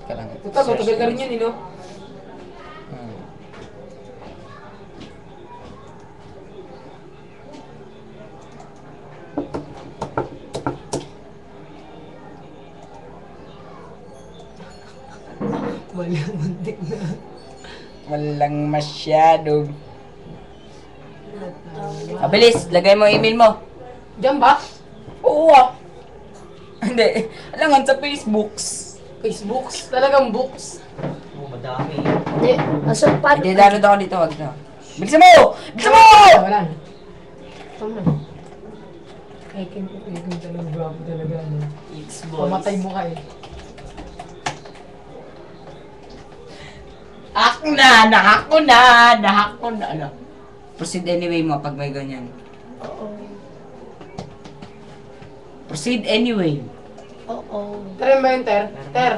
ka lang. Total, matagal ka rin yun, no? Walang muntik na. Walang masyadong. Bilis, lagay mo email mo. Diyan ba? Oo ah. Hindi, alangan sa Facebooks. Facebooks? Talagang books. Oo, madami. Hindi, asan pa? Hindi, download ako dito, wag na. Bilisan mo! Bilisan mo! Wala na. Tama na. Ekin talagang grabe talaga. Ano. Pamatay mo ka eh. Nahak ko na. Ano? Proceed anyway mo pag may ganyan. Oo. Proceed anyway. Oo. Try ba yun, Ter? Ter.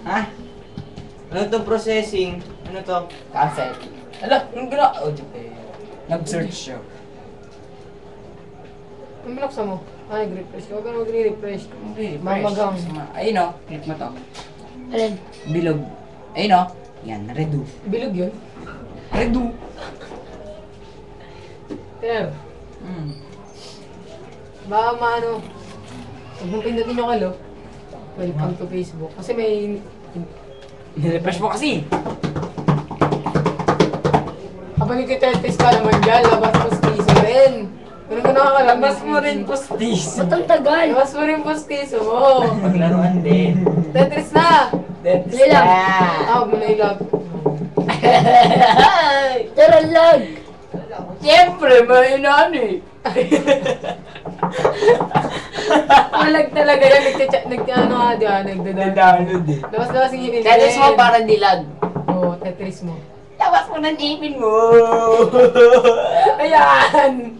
Ha? Ano itong processing? Ano to? Cancel. Ala, yung gina... Oh, nag-search siya. Ang binuksan mo? Nag-refresh ka. Huwag ka na mag-refresh. Hindi, Mamagang. Ayun o, click mo to. Alin? Bilog. Ayun o. Yan, redo. Bilog yun? Redo. Ter. Baka maano. Huwag mong pindutin yung kalo. Welcome to Facebook. Kasi may... Nirefresh mo kasi. Habang nagtitetest ka naman dyan, labas mo stiso rin. Ganun ka nakakalabas. Labas mo rin postis. Ba't ang tagal? Labas mo rin postiso mo. Paglaruan din. Tetris na! Dali lang. Huwag mo na ilog. Tara lag! Siyempre, may inaan eh. Malag talaga yan. Nagtiano ka dyan. Nagda-download eh. Labas yung ipin. Tetris mo para dilag. Oo, Tetris mo. Labas mo ng ipin mo. Ayan!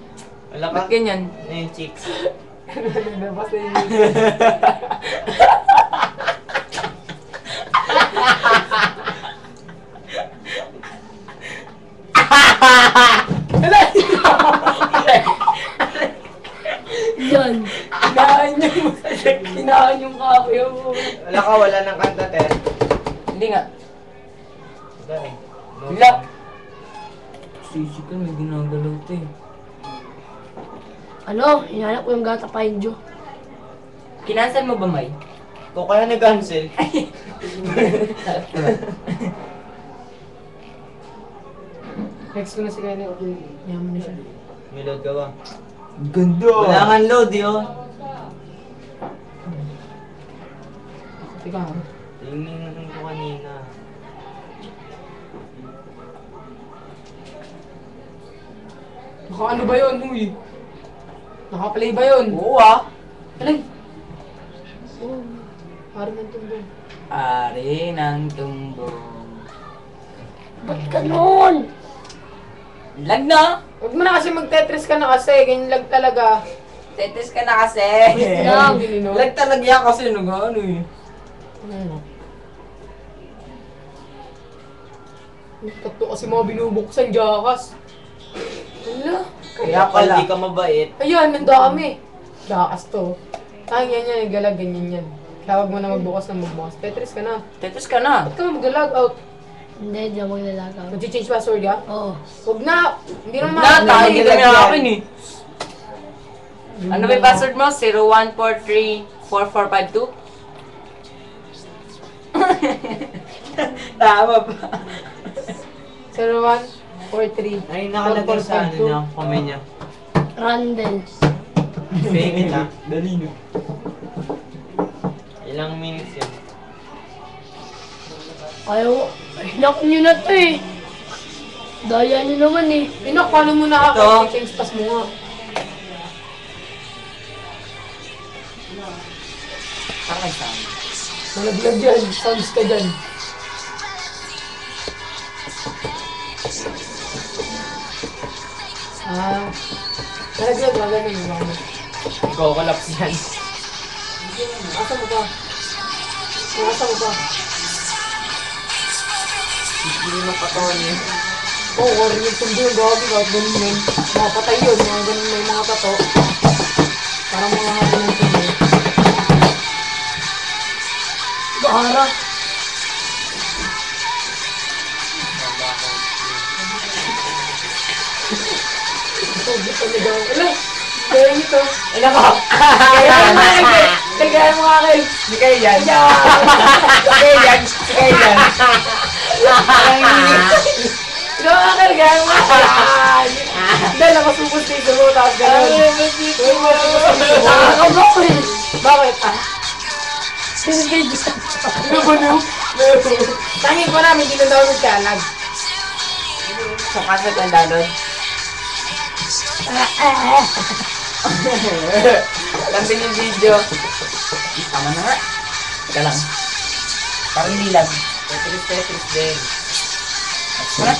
Wala ka? Ba't ganyan? Ano yung chicks? Labas na yung Yan. Kinahan yung kape mo. Wala ka, wala ng kanta, Ter. Hindi nga. Wala eh. Wala. Sisi ka, may ginagalaw ito eh. Ano? Hinahanap ko yung gata pa Injo. Kinansel mo ba, May? Kung kaya nag-cancel. Next ko na si Kenny. Okay, yaman na siya. May load ka ba? Ganda. Wala kang load, yun. Teka ha. Tingnan ko kanina. Ano ba yun, huy? Naka-play ba yun? Oo ah. Alay! Oh, parang ng tumbong. Ari ng tumbong. Ba't ganun? Lag na! Huwag mo na kasi mag-Tetris ka na kasi, ganyan lag talaga. Tetes ka na kasi. Lang. Lag talaga yan kasi nung ano eh. Ano? Tatlo kasi mga binubuksan, Jakas. Hala. Kaya Kapag pala. di ka mabait. Ayan, ang dami. Jakas to. Yan, galag, ganyan yan. Kaya huwag mo na magbukas ng magbukas. Tetris ka na. Tetes ka na. Ba't ka mag-log out? Hindi, di ako maglalagaw. Mag-change password ka? Oo. Huwag na! Hindi naman Na, tayo Hindi kami yan. akin eh. Ano ba yung password mo? 01434452? Tama ba? 0143. Ay, nakalagay sa ano niya, comment niya. Randall. Fake it ah. Dali no. Ilang minutes yun? Ayaw, hinak nyo na to eh. Daya nyo naman eh. Inak, paano mo na Ito. ako? Change pass mo nga. Parang saan? Malaglag yan. Sounds ka dyan. Malaglag ba? Ganun ba? Ikaw, collapse yan. Asa mo pa? Asa mo pa? Hindi mo patawan yun. Oo, warin yung tundo yung bago. Kahit ganun yun. Mga patay yun. Mga ganun may mga tato. Parang mga hapon ng tundo. Ara. Wala. Kaya nito. Ay, nako! Kaya mo nga kayo. Hindi kayo yan. Sige yan! Sige yan! Ikaw nga kayo. Kaya mo nga kayo. Dahil nakasupos dito mo. Tapos gano'n. Nakakabak ko eh. Bakit? Sinigay dyan. Ano ba no? Tangin ko namin, hindi na daw nagkalag. So, kasi tanda doon. Lambing yung video. Tama na nga. Teka lang. Parang nilag. Tetris din. What?